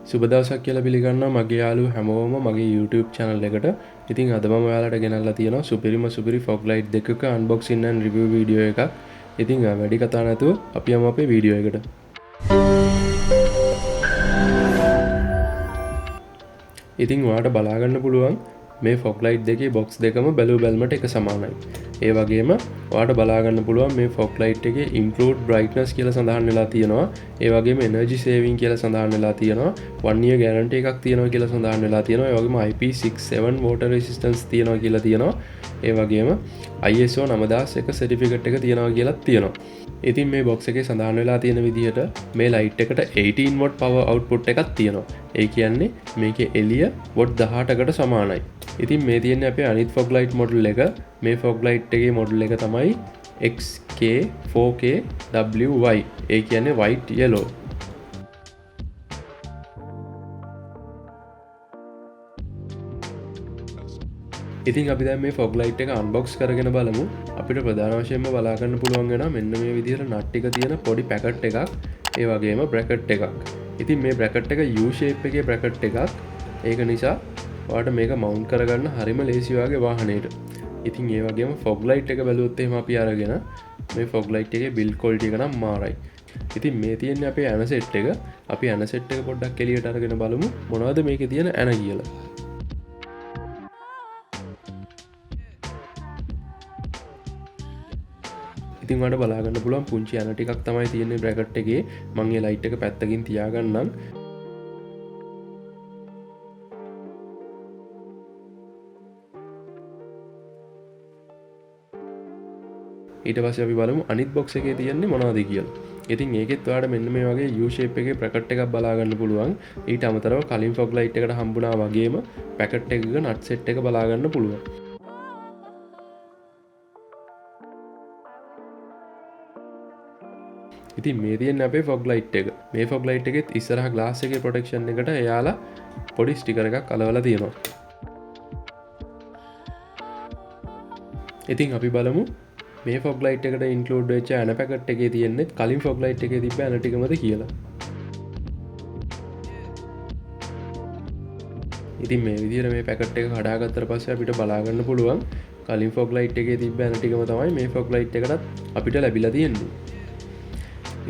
සුබ දවසක් කියලා පිළිගන්නවා මගේ යාළුවෝ හැමෝම මගේ YouTube channel එකට. ඉතින් අද මම ඔයාලට ගෙනල්ලා තියෙනවා සුපිරි fog light දෙකක unboxing and review video එකක්. ඉතින් වැඩි කතා නැතුව අපි යමු අපේ වීඩියෝ එකට. ඉතින් ඔයාලට බලා ගන්න පුළුවන් මේ fog light දෙකේ box දෙකම බැලුවමට එක සමානයි. ඒ වගේම ඔයාලට බලා ගන්න පුළුවන් මේ fog light එකේ include brightness කියලා සඳහන් වෙලා තියෙනවා. ඒ වගේම energy saving කියලා සඳහන් වෙලා තියෙනවා. 1 year guarantee එකක් තියෙනවා කියලා සඳහන් වෙලා තියෙනවා. ඒ වගේම IP67 water resistance තියෙනවා කියලා තියෙනවා. ඒ වගේම ISO 9001 certificate එක තියෙනවා කියලා තියෙනවා. ඉතින් මේ box එකේ සඳහන් වෙලා තියෙන විදිහට මේ light එකට 18 watt power output එකක් තියෙනවා. ඒ කියන්නේ මේකේ එළිය watt 18කට සමානයි. ඉතින් මේ තියෙන්නේ අපේ අනිත් fog light model එක. මේ fog light එකේ model එක තමයි XK4KWY. ඒ කියන්නේ white yellow. ඉතින් අපි දැන් මේ fog light එක unbox කරගෙන බලමු. අපිට ප්‍රධාන වශයෙන්ම බලා ගන්න පුළුවන් වෙනවා මෙන්න මේ විදිහට නට් ටික තියෙන පොඩි පැකට් එකක්. ඒ වගේම bracket එකක්. ඉතින් මේ bracket එක U shape එකේ bracket එකක්. ඒක නිසා ඔයාලට මේක mount කරගන්න හරිම ලේසි වගේ වාහනේට. ඉතින් ඒ වගේම fog light එක බැලුවොත් එහෙම අපි අරගෙන මේ fog light එකේ build quality එක නම් මාරයි. ඉතින් මේ තියෙන්නේ අපේ ඇන සෙට් එක. අපි ඇන සෙට් එක පොඩ්ඩක් එළියට අරගෙන බලමු මොනවද මේකේ තියෙන ඇන කියලා. ඉතින් ඔයාලට බලා ගන්න පුළුවන් පුංචි ඇන ටිකක් තමයි තියෙන්නේ bracket එකේ. මම මේ light එක පැත්තකින් තියාගන්නම්. ඊට පස්සේ අපි බලමු අනිත් box එකේ තියෙන්නේ මොනවද කියලා. ඉතින් ඒකෙත් ඔයාලට මෙන්න මේ වගේ U shape එකේ bracket එකක් බලා ගන්න පුළුවන්. ඊට අමතරව කලින් fog light එකට හම්බුණා වගේම packet එකක nut set එක බලා ගන්න පුළුවන්. ඉතින් මේ තියෙන්නේ අපේ fog light එක. මේ fog light එකෙත් ඉස්සරහ glass එකේ protection එකට එයාලා පොඩි sticker එකක් අලවලා තියෙනවා. ඉතින් අපි බලමු මේ fog light එකට include වෙච්ච ඇන පැකට් එකේ තියෙන්නේ කලින් fog light එකේ තිබ්බ ඇන ටිකමද කියලා. ඉතින් මේ විදිහට මේ පැකට් එක කඩාගත්තට පස්සේ අපිට බලා ගන්න පුළුවන් කලින් fog light එකේ තිබ්බ ඇන ටිකම තමයි මේ fog light එකටත් අපිට ලැබිලා තියෙන්නේ.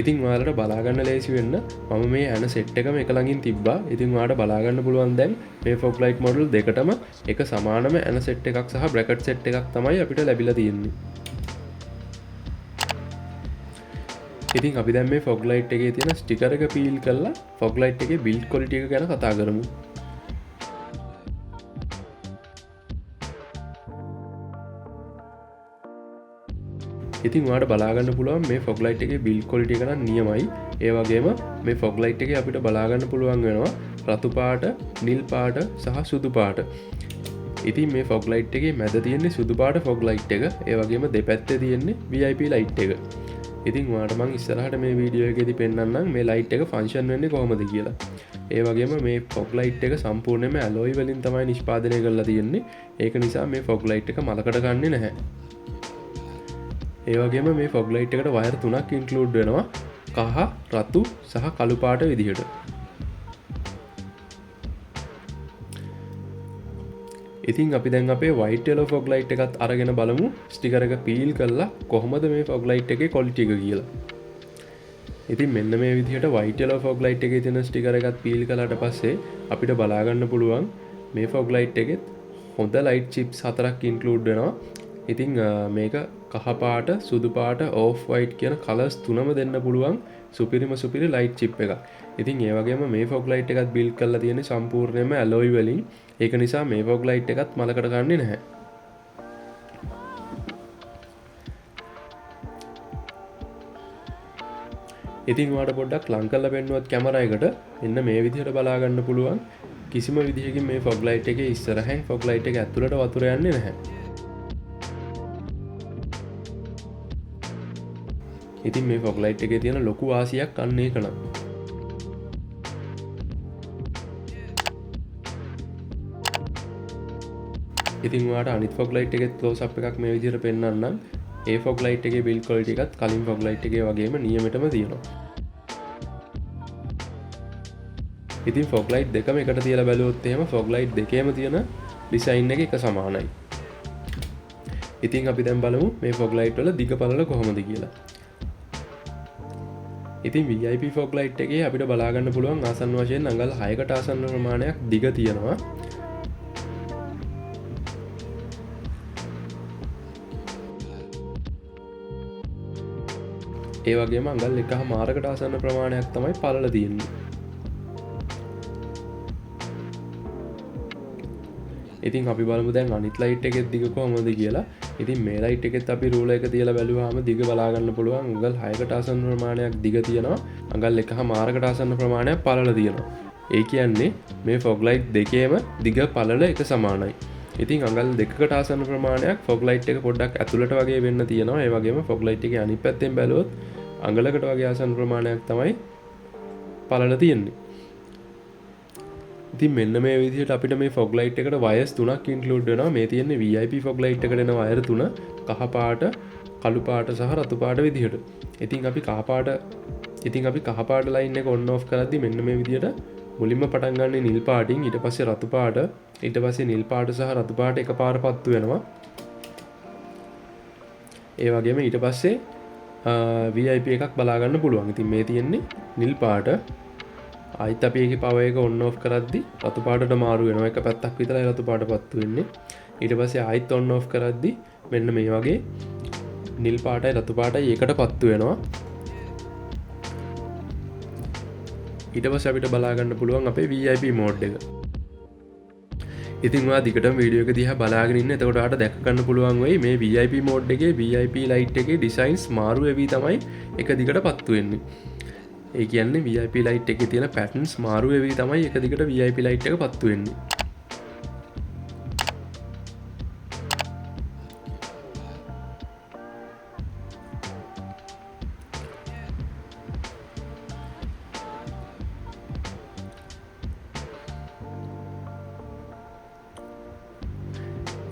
ඉතින් ඔයාලට බලා ගන්න ලේසි වෙන්න මම මේ ඇන සෙට් එකම එක ළඟින් තිබ්බා. ඉතින් ඔයාලට බලා ගන්න පුළුවන් දැන් මේ fog light model දෙකටම එක සමානම ඇන සෙට් එකක් සහ bracket සෙට් එකක් තමයි අපිට ලැබිලා තියෙන්නේ. ඉතින් අපි දැන් මේ fog light එකේ තියෙන sticker එක peel කරලා fog light එකේ build quality එක ගැන කතා කරමු. ඉතින් ඔයාලට බලා ගන්න පුළුවන් මේ fog light එකේ build quality එක නම් නියමයි. ඒ වගේම මේ fog light එකේ අපිට බලා ගන්න පුළුවන් වෙනවා රතු පාට, නිල් පාට සහ සුදු පාට. ඉතින් මේ fog light එකේ මැද තියෙන්නේ සුදු පාට fog light එක. ඒ වගේම දෙපැත්තේ තියෙන්නේ VIP light එක. ඉතින් ඔයාලට මම ඉස්සරහට මේ වීඩියෝ එකේදී පෙන්නන්නම් මේ light එක function වෙන්නේ කොහොමද කියලා. ඒ වගේම මේ fog light එක සම්පූර්ණයෙන්ම alloy වලින් තමයි නිෂ්පාදනය කරලා තියෙන්නේ. ඒක නිසා මේ fog light එක මලකට ගන්නේ නැහැ. ඒ වගේම මේ fog light එකට වයර් 3ක් include වෙනවා. කහ, රතු සහ කළු පාට විදිහට. ඉතින් අපි දැන් අපේ white yellow fog light එකත් අරගෙන බලමු sticker එක peel කරලා කොහොමද මේ fog light එකේ quality එක කියලා. ඉතින් මෙන්න මේ විදිහට white yellow fog light එකේ තියෙන sticker එකත් peel කළාට පස්සේ අපිට බලා ගන්න පුළුවන් මේ fog light එකෙත් හොඳ light chips 4ක් include වෙනවා. ඉතින් මේක කහ පාට, සුදු පාට, off white කියන colors තුනම දෙන්න පුළුවන් සුපිරි light chip එකක්. ඉතින් ඒ වගේම මේ fog light එකත් build කරලා තියෙන්නේ සම්පූර්ණයෙන්ම alloy වලින්. ඒක නිසා මේ fog light එකත් මලකට ගන්නේ නැහැ. ඉතින් ඔයාලට පොඩ්ඩක් ලං කරලා පෙන්නුවත් කැමරා එකට මෙන්න මේ විදිහට බලා ගන්න පුළුවන් කිසිම විදිහකින් මේ fog light එකේ ඉස්සරහින් fog light එක ඇතුළට වතුර යන්නේ නැහැ. ඉතින් මේ fog light එකේ තියෙන ලොකු වාසියක් අන්න ඒක නම්. ඉතින් ඔයාලට අනිත් fog light එකේ close up එකක් මේ විදිහට පෙන්නන්නම්. ඒ fog light එකේ build quality එකත් කලින් fog light එකේ වගේම නියමෙටම තියෙනවා. ඉතින් ෆොග් ලයිට් දෙකම එකට තියලා බැලුවොත් එහෙම ෆොග් ලයිට් දෙකේම තියෙන ඩිසයින් එක සමානයි. ඉතින් අපි දැන් බලමු මේ ෆොග් ලයිට් වල දිග පළල කොහොමද කියලා. ඉතින් VIP ෆොග් ලයිට් එකේ අපිට බලා ගන්න පුළුවන් ආසන්න වශයෙන් අඟල් 6කට ආසන්න ප්‍රමාණයක් දිග තියෙනවා. ඒ වගේම අඟල් 1.5කට ආසන්න ප්‍රමාණයක් තමයි පළල තියෙන්නේ. ඉතින් අපි බලමු දැන් අනිත් ලයිට් එකේ දිග කොහොමද කියලා. ඉතින් මේ ලයිට් එකෙත් අපි රූලර් එක තියලා බැලුවාම දිග බලා ගන්න පුළුවන් අඟල් 6කට ආසන්න ප්‍රමාණයක් දිග තියෙනවා. අඟල් 1.5කට ආසන්න ප්‍රමාණයක් පළල තියෙනවා. ඒ කියන්නේ මේ ෆොග් ලයිට් දෙකේම දිග පළල එක සමානයි. ඉතින් අඟල් 2කට ආසන්න ප්‍රමාණයක් ෆොග් ලයිට් එක පොඩ්ඩක් ඇතුළට වගේ වෙන්න තියෙනවා. ඒ වගේම ෆොග් ලයිට් එකේ අනිත් පැත්තෙන් බැලුවොත් අඟලකට වගේ ආසන්න ප්‍රමාණයක් තමයි පළල තියෙන්නේ. ඉතින් මෙන්න මේ විදිහට අපිට මේ ෆොග් ලයිට් එකට වයර්ස් 3ක් ඉන්ක්ලූඩ් වෙනවා. මේ තියෙන්නේ VIP ෆොග් ලයිට් එකට එන වයර් 3 කහ පාට, කළු පාට සහ රතු පාට විදිහට. ඉතින් අපි කහ පාට ලයින් එක ඔන් ඔෆ් කරද්දි මෙන්න මේ විදිහට මුලින්ම පටන් ගන්න නිල් පාටින්, ඊට පස්සේ රතු පාට, ඊට පස්සේ නිල් පාට සහ රතු පාට එකපාර පත්තු වෙනවා. ඒ වගේම ඊට පස්සේ VIP එකක් බලා ගන්න පුළුවන්. ඉතින් මේ තියෙන්නේ නිල් පාට. ආයිත් අපි ඒකේ පවර් එක ඔන් ඔෆ් කරද්දි රතු පාටට මාරු වෙනවා. එක පැත්තක් විතරයි රතු පාට පත්තු වෙන්නේ. ඊට පස්සේ ආයිත් ඔන් ඔෆ් කරද්දි මෙන්න මේ වගේ නිල් පාටයි රතු පාටයි එකට පත්තු වෙනවා. ඊට පස්සේ අපිට බලා ගන්න පුළුවන් අපේ VIP මෝඩ් එක. ඉතින් ඔයා දිගටම වීඩියෝ එක දිහා බලාගෙන ඉන්න. එතකොට ඔයාලට දැක ගන්න පුළුවන් වෙයි මේ VIP මෝඩ් එකේ VIP ලයිට් එකේ ඩිසයින්ස් මාරු වෙවි තමයි එක දිගට පත්තු වෙන්නේ. ඒ කියන්නේ VIP ලයිට් එකේ තියෙන පැටර්න්ස් මාරු වෙවි තමයි එක දිගට VIP ලයිට් එක පත්තු වෙන්නේ.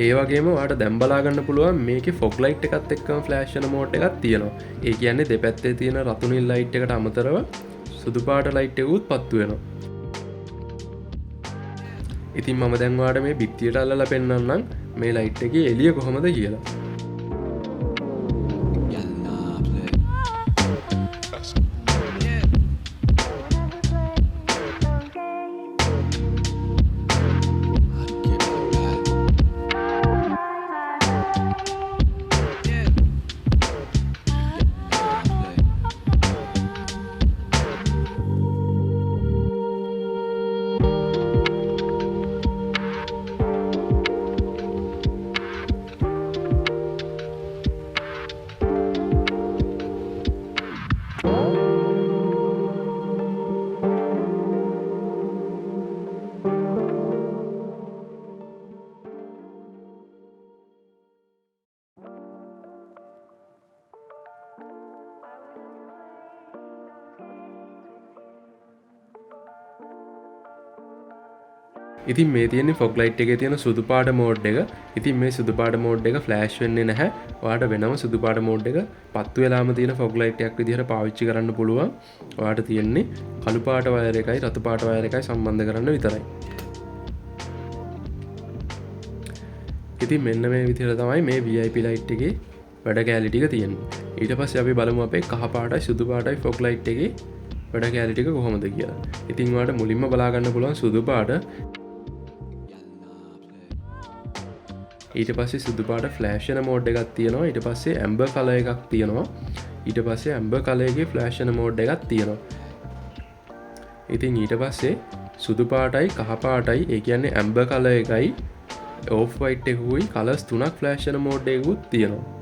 ඒ වගේම ඔයාලට දැන් බලා ගන්න පුළුවන් මේකේ ෆොග් ලයිට් එකත් එක්කම ෆ්ලෑෂ් වෙන මෝඩ් එකක් තියෙනවා. ඒ කියන්නේ දෙපැත්තේ තියෙන රතු නිල් ලයිට් එකට අමතරව සුදු පාට ලයිට් එකකුත් පත්තු වෙනවා. ඉතින් මම දැන් ඔයාලට මේ බිත්තියට අල්ලලා පෙන්නන්නම් මේ ලයිට් එකේ එළිය කොහොමද කියලා. ඉතින් මේ තියෙන්නේ ෆොග් ලයිට් එකේ තියෙන සුදු පාට මෝඩ් එක. ඉතින් මේ සුදු පාට මෝඩ් එක ෆ්ලෑෂ් වෙන්නේ නැහැ. ඔයාලට වෙනම සුදු පාට මෝඩ් එක පත්තු වෙලාම තියෙන ෆොග් ලයිට් එකක් විදිහට පාවිච්චි කරන්න පුළුවන්. ඔයාලට තියෙන්නේ කළු පාට වයර් එකයි රතු පාට වයර් එකයි සම්බන්ධ කරන්න විතරයි. ඉතින් මෙන්න මේ විදිහට තමයි මේ VIP ලයිට් එකේ වැඩ කැලි ටික තියෙන්නේ. ඊට පස්සේ අපි බලමු අපේ කහ පාටයි සුදු පාටයි ෆොග් ලයිට් එකේ වැඩ කැලි ටික කොහොමද කියලා. ඉතින් ඔයාලට මුලින්ම බලා ගන්න පුළුවන් සුදු පාට. ඊට පස්සේ සුදු පාට ෆ්ලෑෂ් වෙන මෝඩ් එකක් තියෙනවා. ඊට පස්සේ ඇම්බර් කලර් එකක් තියෙනවා. ඊට පස්සේ ඇම්බර් කලර් එකේ ෆ්ලෑෂ් වෙන මෝඩ් එකක් තියෙනවා. ඉතින් ඊට පස්සේ සුදු පාටයි කහ පාටයි ඒ කියන්නේ ඇම්බර් කලර් එකයි ඕෆ් වයිට් එකකුයි කලර්ස් තුනක් ෆ්ලෑෂ් වෙන මෝඩ් එකකුත් තියෙනවා.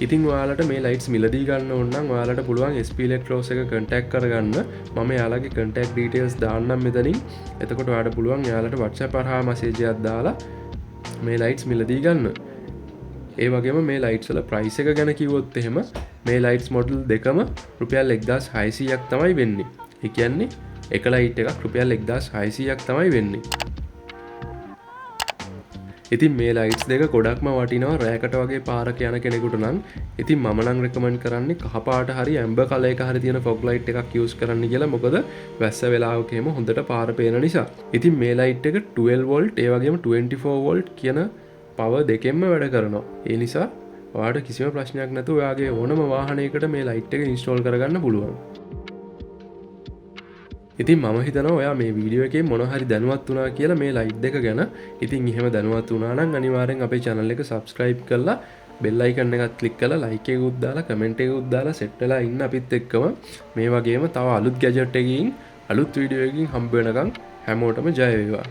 ඉතින් ඔයාලට මේ ලයිට්ස් මිලදී ගන්න ඕන නම් ඔයාලට පුළුවන් SP ELECTROZ එක contact කරගන්න. මම එයාලගේ contact details දාන්නම් මෙතනින්. එතකොට ඔයාලට පුළුවන් එයාලට WhatsApp හරහා message එකක් දාලා මේ ලයිට්ස් මිලදී ගන්න. ඒ වගේම මේ ලයිට්ස් වල price එක ගැන කිව්වොත් එහෙම මේ ලයිට්ස් මොඩල් දෙකම රුපියල් 1600ක් තමයි වෙන්නේ. ඒ කියන්නේ එක ලයිට් එකක් රුපියල් 1600ක් තමයි වෙන්නේ. ඉතින් මේ ලයිට්ස් දෙක ගොඩක්ම වටිනවා රෑකට වගේ පාරක යන කෙනෙකුට නම්. ඉතින් මම නම් රෙකමන්ඩ් කරන්නේ කහපාට හරි ඇම්බර් කලර් එක හරි තියෙන ෆොග් ලයිට් එකක් යූස් කරන්න කියලා. මොකද වැස්ස වෙලාවක එහෙම හොඳට පාර පේන නිසා. ඉතින් මේ ලයිට් එක 12 වෝල්ට් ඒ වගේම 24 වෝල්ට් කියන පවර් දෙකෙන්ම වැඩ කරනවා. ඒ නිසා ඔයාලට කිසිම ප්‍රශ්නයක් නැතුව ඔයාගේ ඕනම වාහනයකට මේ ලයිට් එක ඉන්ස්ටෝල් කරගන්න පුළුවන්. ඉතින් මම හිතනවා ඔයා මේ වීඩියෝ එකේ මොන හරි දැනුවත් වුණා කියලා මේ ලයිට් දෙක ගැන. ඉතින් එහෙම දැනුවත් වුණා නම් අනිවාර්යෙන් අපේ channel එක subscribe කරලා bell icon එකත් click කරලා like එකකුත් දාලා comment එකකුත් දාලා set වෙලා ඉන්න අපිත් එක්කම. මේ වගේම තව අලුත් gadget එකකින් අලුත් වීඩියෝ එකකින් හම්බ වෙනකන් හැමෝටම ජය වේවා.